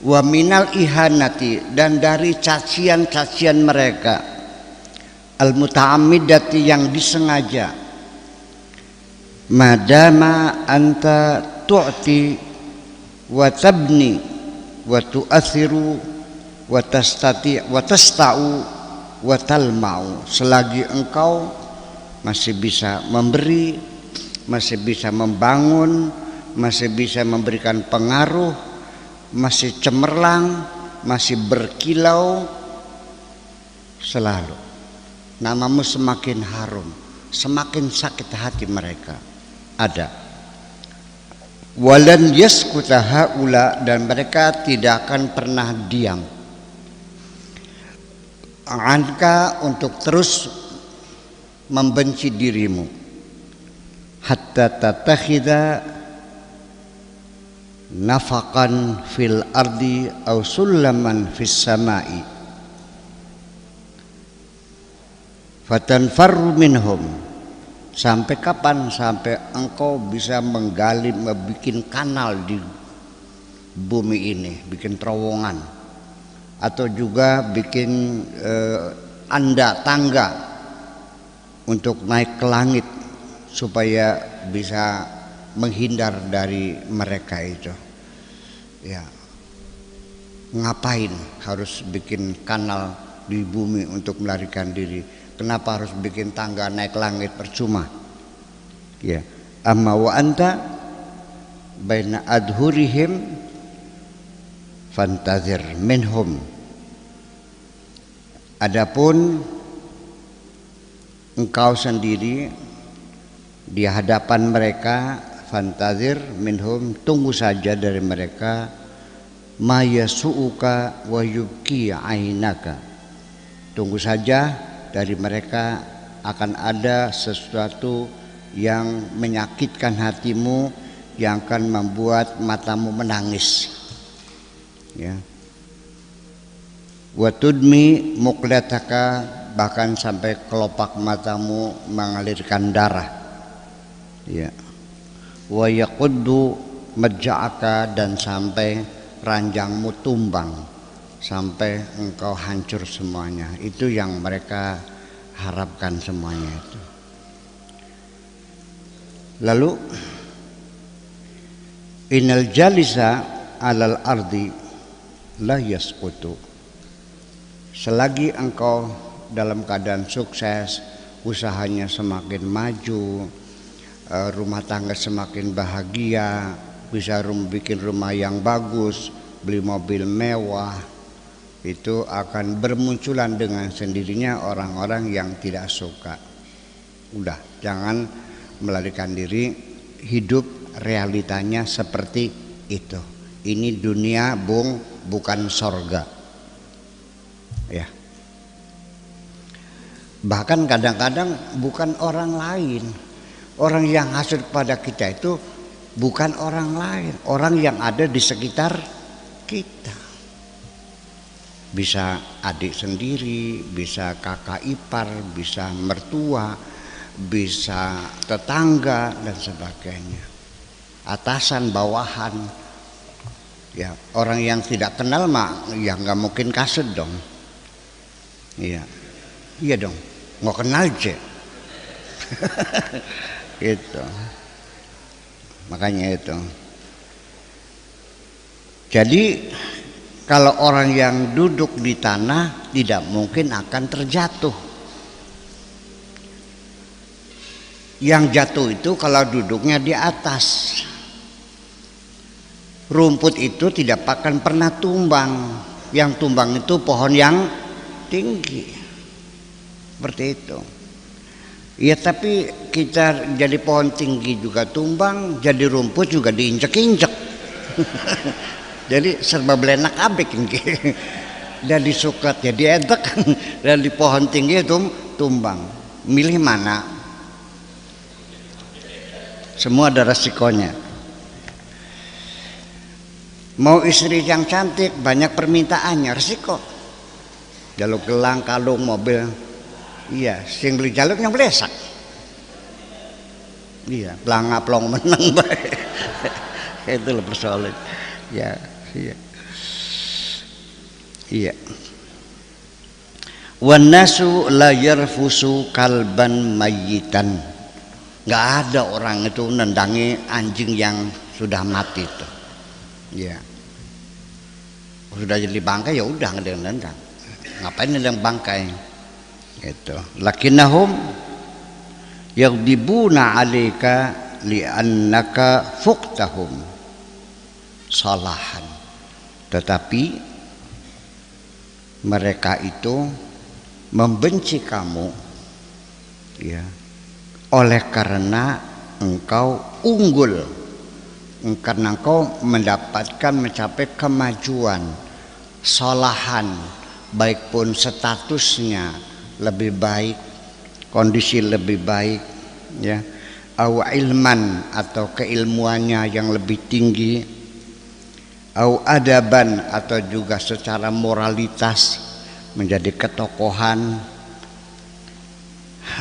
wa minal ihanati, dan dari cacian-cacian mereka, al muta'ammidati, yang disengaja, madama anta tu'ti wa tabni wa tu'athiru wa tastati wa tasta'u wa talma'u, selagi engkau masih bisa memberi, masih bisa membangun, masih bisa memberikan pengaruh, masih cemerlang, masih berkilau, selalu namamu semakin harum, semakin sakit hati mereka. Ada walan yaskuta haula, dan mereka tidak akan pernah diam, anka, untuk terus membenci dirimu, hatta tatakhidha nafaqan fil ardi aw sullaman fis samai fatanfarru minhum. Sampai kapan? Sampai engkau bisa menggali, membuat kanal di bumi ini, bikin terowongan, atau juga bikin tangga untuk naik ke langit supaya bisa menghindar dari mereka itu. Ya, ngapain harus bikin kanal di bumi untuk melarikan diri? Kenapa harus bikin tangga naik langit? Percuma. Ya, amma wa anta baina adhurihim fantazir minhum. Adapun engkau sendiri di hadapan mereka, fantazir minhum, tunggu saja dari mereka, ma yasu'uka wa yubki ainaka, tunggu saja dari mereka akan ada sesuatu yang menyakitkan hatimu, yang akan membuat matamu menangis. Ya. Wa tudmi muqlataka, bahkan sampai kelopak matamu mengalirkan darah. Ya. Wa yaquddu majja'aka, dan sampai ranjangmu tumbang, sampai engkau hancur semuanya. Itu yang mereka harapkan semuanya itu. Lalu innal jalisa alal ardi la yasqutu, selagi engkau dalam keadaan sukses, usahanya semakin maju, rumah tangga semakin bahagia, bisa bikin rumah yang bagus, beli mobil mewah, itu akan bermunculan dengan sendirinya orang-orang yang tidak suka. Udah, jangan melarikan diri, hidup realitanya seperti itu. Ini dunia, bung, bukan sorga. Ya. Bahkan kadang-kadang bukan orang lain, orang yang hasut pada kita itu bukan orang lain, orang yang ada di sekitar kita. Bisa adik sendiri, bisa kakak ipar, bisa mertua, bisa tetangga dan sebagainya, atasan, bawahan. Ya, orang yang tidak kenal mah ya nggak mungkin kasut dong. Iya, iya dong, nggak kenal aja. Itu, makanya itu. Jadi kalau orang yang duduk di tanah tidak mungkin akan terjatuh. Yang jatuh itu kalau duduknya di atas. Rumput itu tidak akan pernah tumbang. Yang tumbang itu pohon yang tinggi. Seperti itu. Ya, tapi kita jadi pohon tinggi juga tumbang, jadi rumput juga diinjek-injek. Jadi serba belenak abik ini. Dan disuklat jadi edek, dan di pohon tinggi itu tumbang. Milih mana? Semua ada resikonya. Mau istri yang cantik, banyak permintaannya, resiko. Jaluk gelang, kalung, mobil. Iya, sing beli jaluk yang blesak. Iya, pelanga plong menang baik. Itu loh persoalan. Ya, iya. Iya. Wan nasu la yarfusu kalban mayyitan. Enggak ada orang itu nendangi anjing yang sudah mati itu. Ya. Sudah jadi bangkai ya udah enggak nendang. Ngapain nendang bangkai? Gitu. Lakinnahum yaghdibuna 'alaika li'annaka fuqtahum salahan. Tetapi mereka itu membenci kamu ya oleh karena engkau unggul, karena engkau mendapatkan mencapai kemajuan salahan, baik pun statusnya lebih baik, kondisi lebih baik ya, au ilman atau keilmuannya yang lebih tinggi, au adaban atau juga secara moralitas menjadi ketokohan,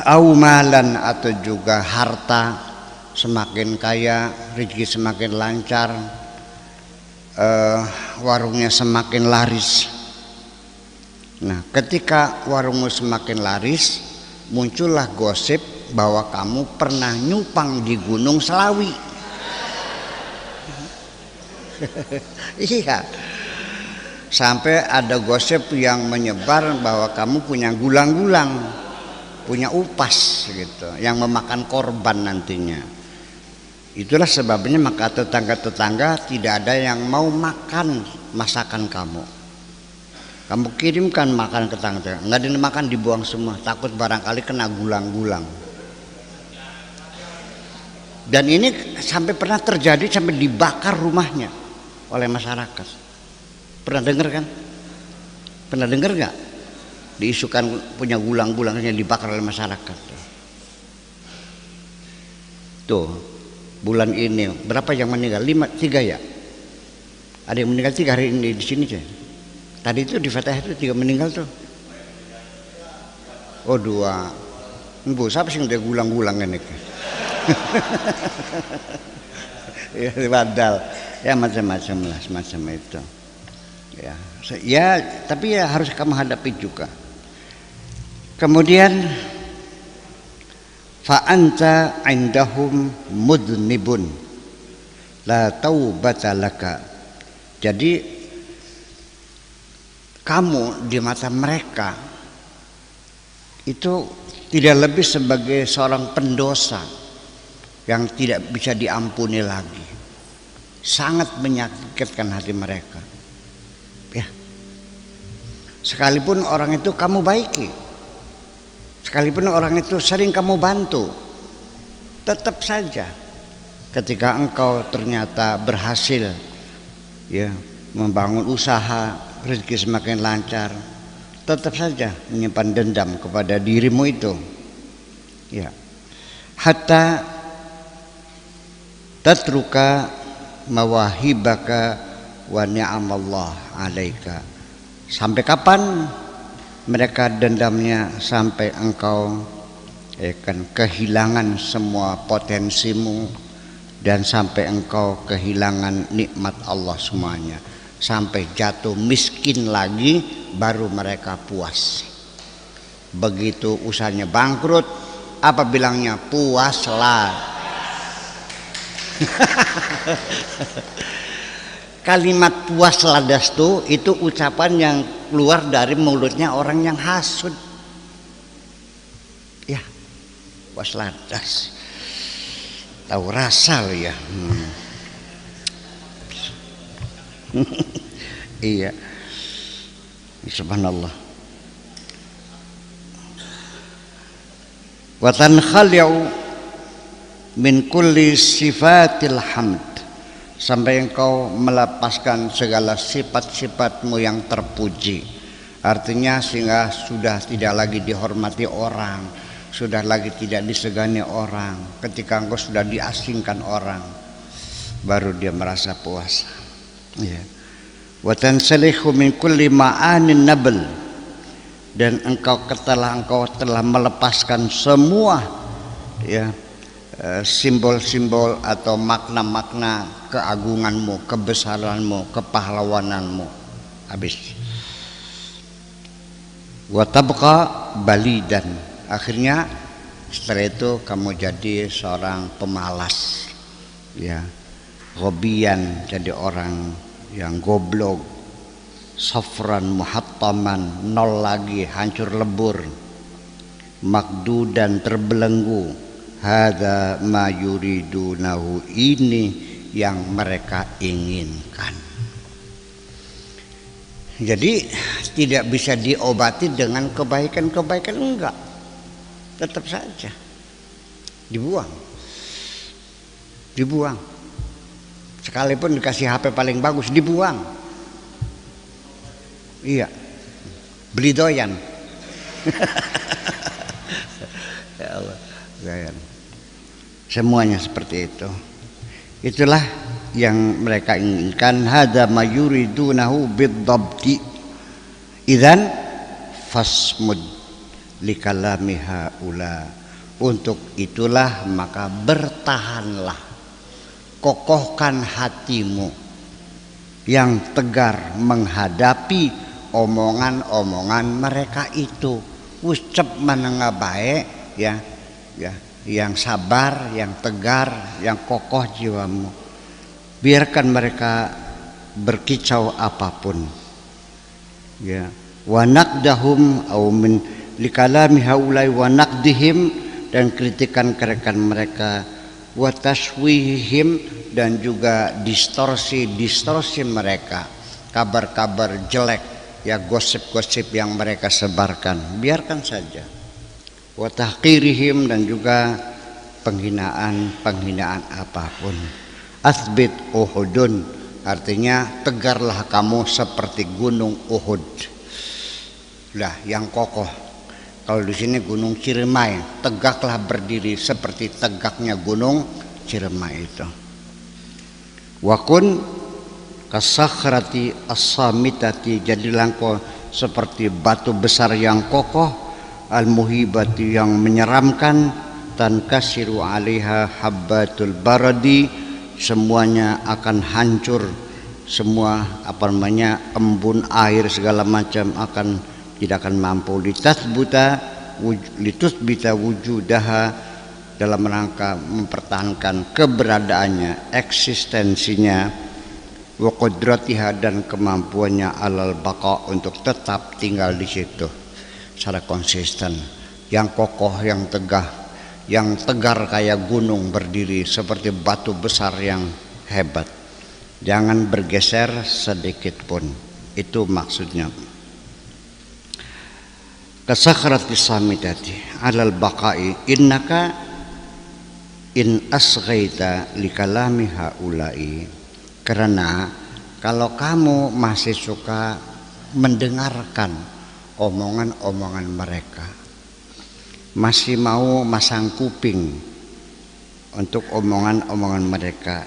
au malan atau juga harta semakin kaya, rezeki semakin lancar, warungnya semakin laris. Nah, ketika warungmu semakin laris, muncullah gosip bahwa kamu pernah nyupang di Gunung Selawi. Iya. Sampai ada gosip yang menyebar bahwa kamu punya gulang-gulang, punya upas gitu, yang memakan korban nantinya. Itulah sebabnya maka tetangga-tetangga tidak ada yang mau makan masakan kamu. Kamu kirimkan makan ke tetangga, nggak dimakan, dibuang semua, takut barangkali kena gulang-gulang. Dan ini sampai pernah terjadi, sampai dibakar rumahnya oleh masyarakat. Pernah dengar kan? Pernah dengar nggak? Diisukan punya gulang-gulangnya dibakar oleh masyarakat. Tuh, bulan ini berapa yang meninggal? 3 ya? Ada yang meninggal 3 hari ini di sini aja. Tadi itu di Fatah itu 3 meninggal tuh. Oh 2. Bu, siapa sih yang dia gulang-gulang ini? Ya badal. Ya macam-macam lah, semacam itu. Ya, tapi ya harus kamu hadapi juga. Kemudian fa anta indahum mudnibun la taubata laka. Jadi kamu di mata mereka itu tidak lebih sebagai seorang pendosa yang tidak bisa diampuni lagi. Sangat menyakitkan hati mereka. Ya. Sekalipun orang itu kamu baiki, sekalipun orang itu sering kamu bantu, tetap saja ketika engkau ternyata berhasil ya membangun usaha, rezeki semakin lancar, tetap saja menyimpan dendam kepada dirimu itu. Ya. Hatta tatruka mawahibaka wa ni'amallah alaika. Sampai kapan mereka dendamnya? Sampai engkau akan kehilangan semua potensimu dan sampai engkau kehilangan nikmat Allah semuanya, sampai jatuh miskin lagi baru mereka puas. Begitu usahanya bangkrut, apa bilangnya? Puaslah. Kalimat puas ladas itu ucapan yang keluar dari mulutnya orang yang hasud. Ya, puas ladas. Tahu rasa lo ya. Iya. Subhanallah. Wa tankhali'u min kulli sifatil hamd. Sampai engkau melepaskan segala sifat-sifatmu yang terpuji. Artinya sehingga sudah tidak lagi dihormati orang, sudah lagi tidak disegani orang. Ketika engkau sudah diasingkan orang, baru dia merasa puas. Ya. Wa tansalihu min kulli ma'anin nabl. Dan engkau telah melepaskan semua ya simbol-simbol atau makna-makna keagunganmu, kebesaranmu, kepahlawananmu. Habis. wa tabqa balidan. Akhirnya setelah itu kamu jadi seorang pemalas, ya, ghabiyan, jadi orang yang goblok, safran muhattaman, nol lagi, hancur lebur, makdudan, terbelenggu. Hadza ma yuridunahu, ini yang mereka inginkan. Jadi tidak bisa diobati dengan kebaikan-kebaikan, enggak, tetap saja dibuang. Sekalipun dikasih HP paling bagus, dibuang. Iya, beli doyan. Ya Allah, doyan. Semuanya seperti itu. Itulah yang mereka inginkan. Hadza ma yuridunahu biddabti. Idzan fasmud likalami haula. Untuk itulah maka bertahanlah, kokohkan hatimu yang tegar menghadapi omongan-omongan mereka itu. Ucap menengah baik, ya, yang sabar, yang tegar, yang kokoh jiwamu. Biarkan mereka berkicau apapun, ya. Wa naqdahum au min likalami haulai wa naqdihim, dan kritikan mereka, wa tashwihim, dan juga distorsi mereka, kabar-kabar jelek, ya, gosip-gosip yang mereka sebarkan, biarkan saja. Wa tahqirihim, dan juga penghinaan apapun. Athbit Uhudun, artinya tegarlah kamu seperti gunung Uhud. Lah, yang kokoh. Kalau di sini gunung Ciremai, tegaklah berdiri seperti tegaknya gunung Ciremai itu. Wa kun kasakhrati as-samitati, jadilah engkau seperti batu besar yang kokoh, al-muhibati, yang menyeramkan, tankasiru 'alaiha habbatul baradi, semuanya akan hancur, semua embun air segala macam tidak akan mampu. Litusbita wujudaha, dalam rangka mempertahankan keberadaannya, eksistensinya, wa qudratiha, dan kemampuannya, alal baqa, untuk tetap tinggal di situ secara konsisten, yang kokoh, yang tegar kayak gunung berdiri, seperti batu besar yang hebat, jangan bergeser sedikit pun. Itu maksudnya. Kasakhrati samitati alal baqai innaka in asghaita likalami haulai, karena kalau kamu masih suka mendengarkan omongan-omongan mereka, masih mau masang kuping untuk omongan-omongan mereka,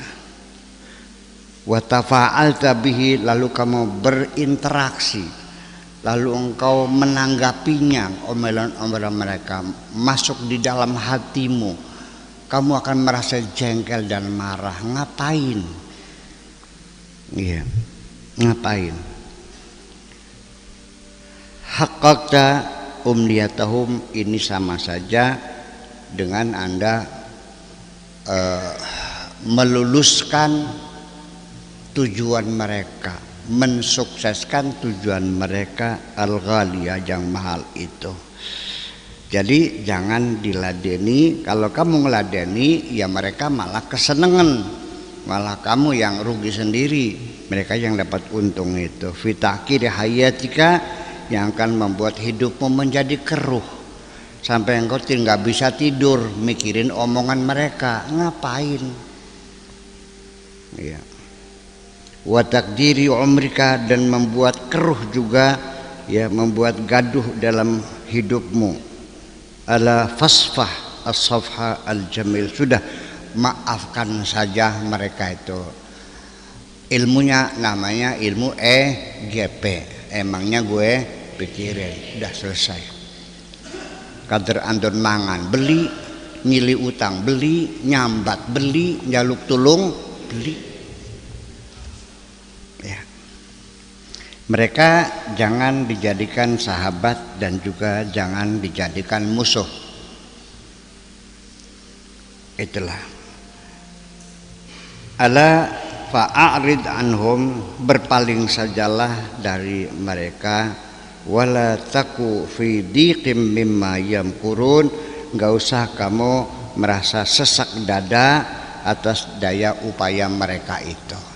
wa tafa'alta bihi, lalu kamu berinteraksi, lalu engkau menanggapinya, omelan-omelan mereka masuk di dalam hatimu, kamu akan merasa jengkel dan marah. Ngapain? Iya, ngapain? Haqqaqta umniyatahum, ini sama saja dengan Anda meluluskan tujuan mereka, mensukseskan tujuan mereka al-ghaliyah, yang mahal itu. Jadi jangan diladeni. Kalau kamu ngeladeni, ya mereka malah kesenengan, malah kamu yang rugi sendiri, mereka yang dapat untung itu. Fitakir hayatika, yang akan membuat hidupmu menjadi keruh, sampai engkau tidak bisa tidur mikirin omongan mereka. Ngapain? Ya. Wa takdiri umrika, dan membuat keruh juga, ya, membuat gaduh dalam hidupmu. Ala fasfah as-safha al-jamil, sudah maafkan saja mereka itu. Ilmunya namanya ilmu EGP, emangnya gue pikirin, udah selesai. Kader andon mangan beli, nyili utang beli, nyambat beli, njaluk tulung beli. Ya. Mereka jangan dijadikan sahabat dan juga jangan dijadikan musuh. Itulah. Ala fa'arid anhum, berpaling sajalah dari mereka, wala taku fi diqim mimma yamkurun, enggak usah kamu merasa sesak dada atas daya upaya mereka itu.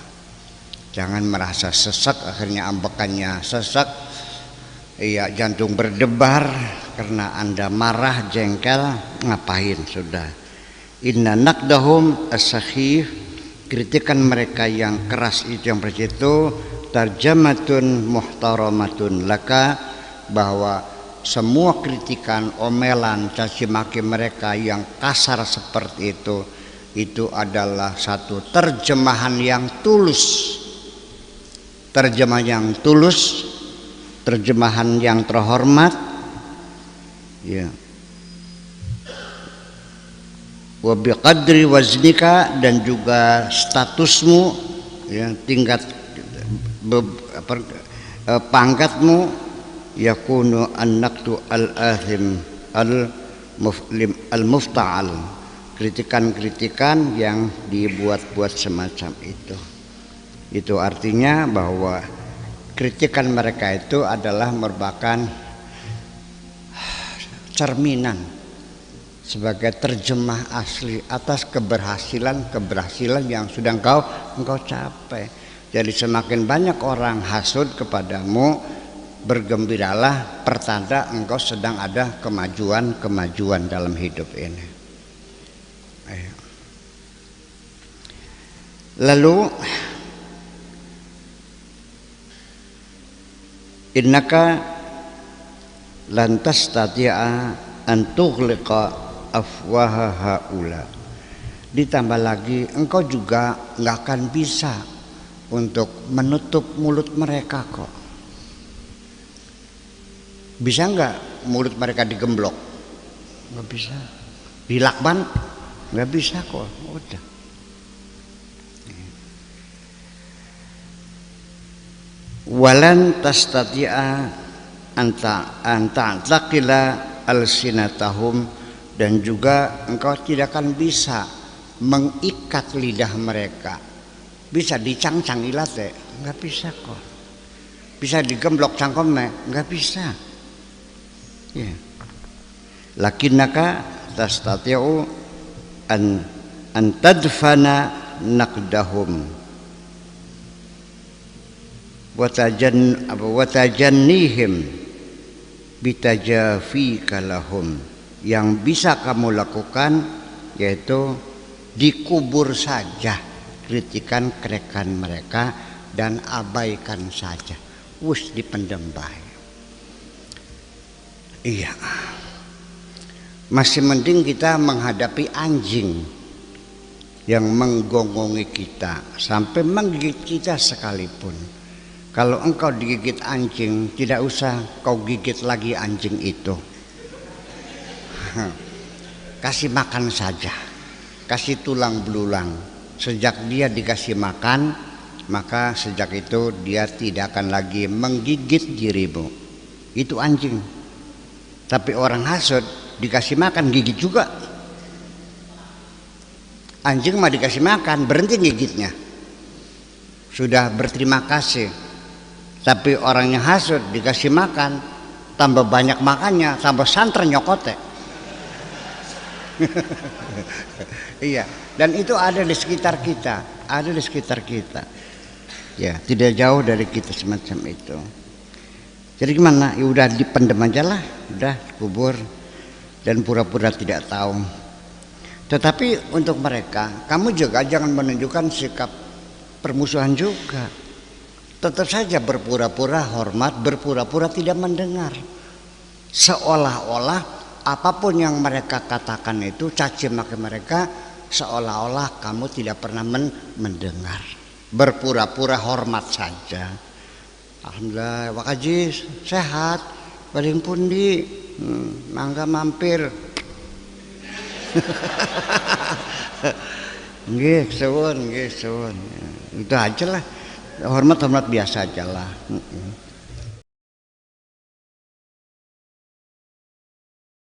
Jangan merasa sesak, akhirnya ambekannya sesak, iya, jantung berdebar karena Anda marah, jengkel, ngapain sudah. Inna naqdahum as-sakhif, kritikan mereka yang keras itu, yang seperti itu, tarjamatun muhtaramatun laka, bahwa semua kritikan, omelan, caci maki mereka yang kasar seperti itu adalah satu terjemahan yang tulus. Terjemahan yang tulus, terjemahan yang terhormat, ya. Wa biqadri waznika, dan juga statusmu, ya, tingkat pangkatmu, yakunu an-naqdu al-athim al-mufta'al, kritikan-kritikan yang dibuat-buat semacam itu. Itu artinya bahwa kritikan mereka itu adalah merupakan cerminan sebagai terjemah asli atas keberhasilan yang sudah engkau capai. Jadi semakin banyak orang hasud kepadamu, bergembiralah, pertanda engkau sedang ada kemajuan dalam hidup ini. Lalu innaka lan tastati'a an tughliqa afwaha haula. Ditambah lagi, engkau juga nggak akan bisa untuk menutup mulut mereka kok. Bisa nggak mulut mereka digemblok? Nggak bisa. Dilakban? Nggak bisa kok. Udah. Walan tastati'a anta taqila alsinatahum, dan juga engkau tidak akan bisa mengikat lidah mereka. Bisa dicangcang ilate, nggak bisa kok. Bisa digemblok cangkome, nggak bisa. Ya. Lakinnaka tastati'u an tadfana naqdahum watajannihim bitajafika lahum. Yang bisa kamu lakukan yaitu dikubur saja kritikan mereka dan abaikan saja, wus dipendam baik. Iya, masih mending kita menghadapi anjing yang menggongongi kita sampai menggigit kita sekalipun. Kalau engkau digigit anjing, tidak usah kau gigit lagi anjing itu. Kasih makan saja, kasih tulang belulang. Sejak dia dikasih makan, maka sejak itu dia tidak akan lagi menggigit dirimu. Itu anjing. Tapi orang hasud dikasih makan gigit juga. Anjing mah dikasih makan berhenti gigitnya, sudah berterima kasih. Tapi orang yang hasud dikasih makan, tambah banyak makannya, tambah santer nyokote. Iya, dan itu ada di sekitar kita, ya, tidak jauh dari kita semacam itu. Jadi gimana? Ya udah dipendem aja lah, udah kubur dan pura-pura tidak tahu. Tetapi untuk mereka, kamu juga jangan menunjukkan sikap permusuhan juga. Tetap saja berpura-pura hormat, berpura-pura tidak mendengar. Seolah-olah apapun yang mereka katakan itu, caci maki mereka, seolah-olah kamu tidak pernah mendengar. Berpura-pura hormat saja. Alhamdulillah, Pak Haji sehat, paling pundi, mangga mampir. Nggih, suwun. Itu aja lah. hormat biasa aja lah.